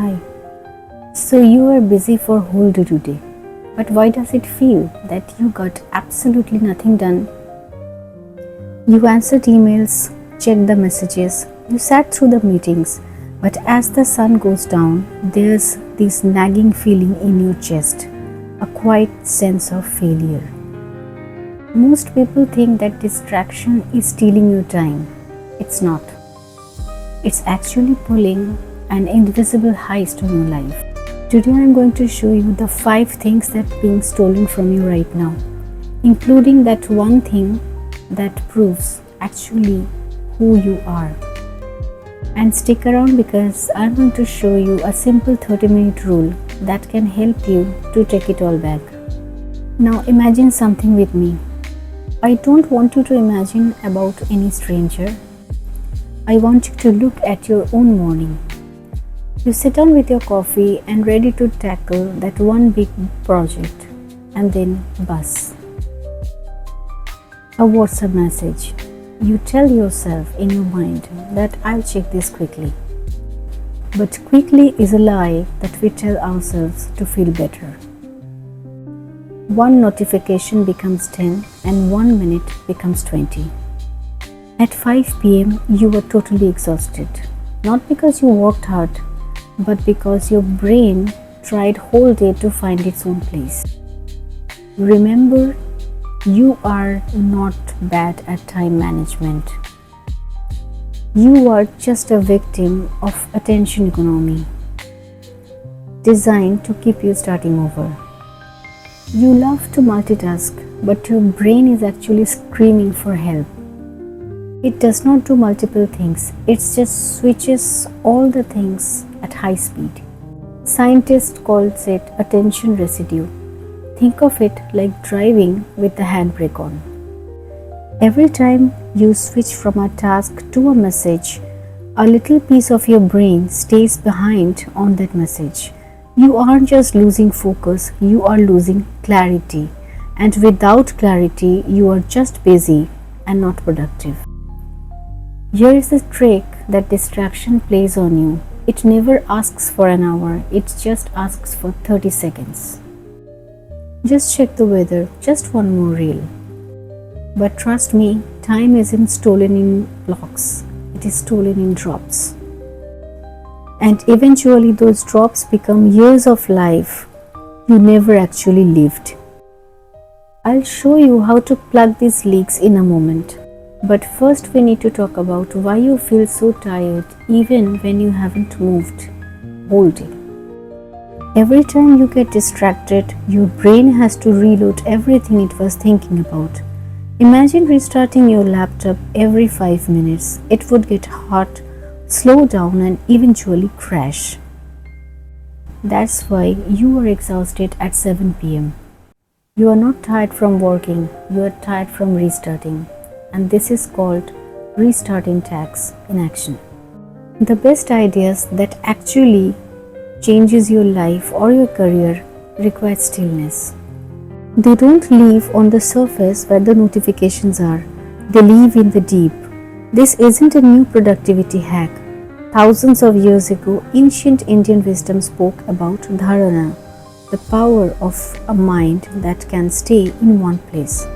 Hi. So you are busy for whole day today, but why does it feel that you got absolutely nothing done? You answered emails, checked the messages, you sat through the meetings, but as the sun goes down, there's this nagging feeling in your chest, a quiet sense of failure. Most people think that distraction is stealing your time. It's not. It's actually pulling an invisible heist on your life. Today I'm going to show you the 5 things that are being stolen from you right now, including that one thing that proves actually who you are. And stick around because I'm going to show you a simple 30-minute rule that can help you to take it all back. Now imagine something with me. I don't want you to imagine about any stranger. I want you to look at your own morning. You sit down with your coffee and ready to tackle that one big project, and then buzz. A WhatsApp message. You tell yourself in your mind that I'll check this quickly. But quickly is a lie that we tell ourselves to feel better. One notification becomes 10 and 1 minute becomes 20. At 5 p.m. you were totally exhausted, not because you worked hard, but because your brain tried whole day to find its own place. Remember, you are not bad at time management. You are just a victim of attention economy, designed to keep you starting over. You love to multitask, but your brain is actually screaming for help. It does not do multiple things, it just switches all the things at high speed. Scientists calls it attention residue. Think of it like driving with the handbrake on. Every time you switch from a task to a message, a little piece of your brain stays behind on that message. You aren't just losing focus, you are losing clarity. And without clarity, you are just busy and not productive. Here is the trick that distraction plays on you. It never asks for an hour, it just asks for 30 seconds. Just check the weather, just one more reel. But trust me, time isn't stolen in blocks, it is stolen in drops. And eventually those drops become years of life you never actually lived. I'll show you how to plug these leaks in a moment. But first we need to talk about why you feel so tired even when you haven't moved whole day. Every time you get distracted, your brain has to reload everything it was thinking about. Imagine restarting your laptop every 5 minutes. It would get hot, slow down and eventually crash. That's why you are exhausted at 7 p.m. You are not tired from working, you are tired from restarting. And this is called restarting tax in action. The best ideas that actually changes your life or your career require stillness. They don't live on the surface where the notifications are. They live in the deep. This isn't a new productivity hack. Thousands of years ago, ancient Indian wisdom spoke about Dharana, the power of a mind that can stay in one place.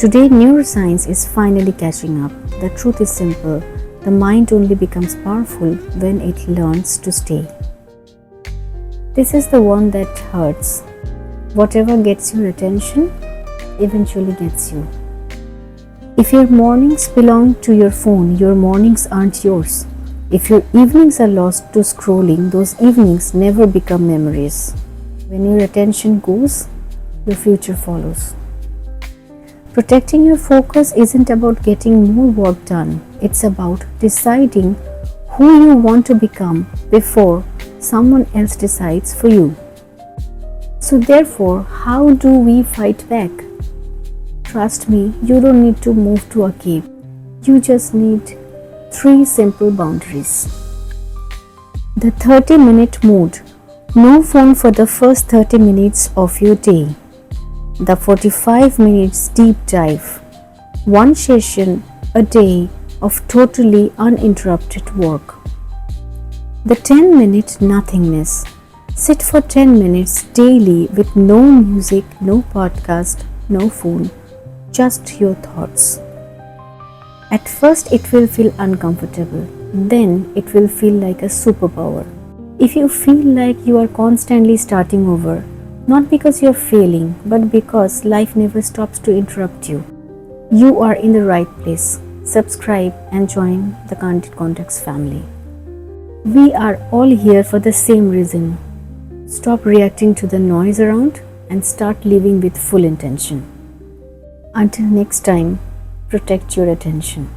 Today, neuroscience is finally catching up. The truth is simple. The mind only becomes powerful when it learns to stay. This is the one that hurts. Whatever gets your attention eventually gets you. If your mornings belong to your phone, your mornings aren't yours. If your evenings are lost to scrolling, those evenings never become memories. When your attention goes, your future follows. Protecting your focus isn't about getting more work done. It's about deciding who you want to become before someone else decides for you. So therefore, how do we fight back? Trust me, you don't need to move to a cave. You just need 3 simple boundaries. The 30-minute mode. No phone for the first 30 minutes of your day. The 45 minutes deep dive. One session a day of totally uninterrupted work. The 10-minute nothingness. Sit for 10 minutes daily with no music, no podcast, no phone, just your thoughts. At first it will feel uncomfortable, then it will feel like a superpower. If you feel like you are constantly starting over, not because you're failing, but because life never stops to interrupt you, you are in the right place. Subscribe and join the Candid Contacts family. We are all here for the same reason. Stop reacting to the noise around and start living with full intention. Until next time, protect your attention.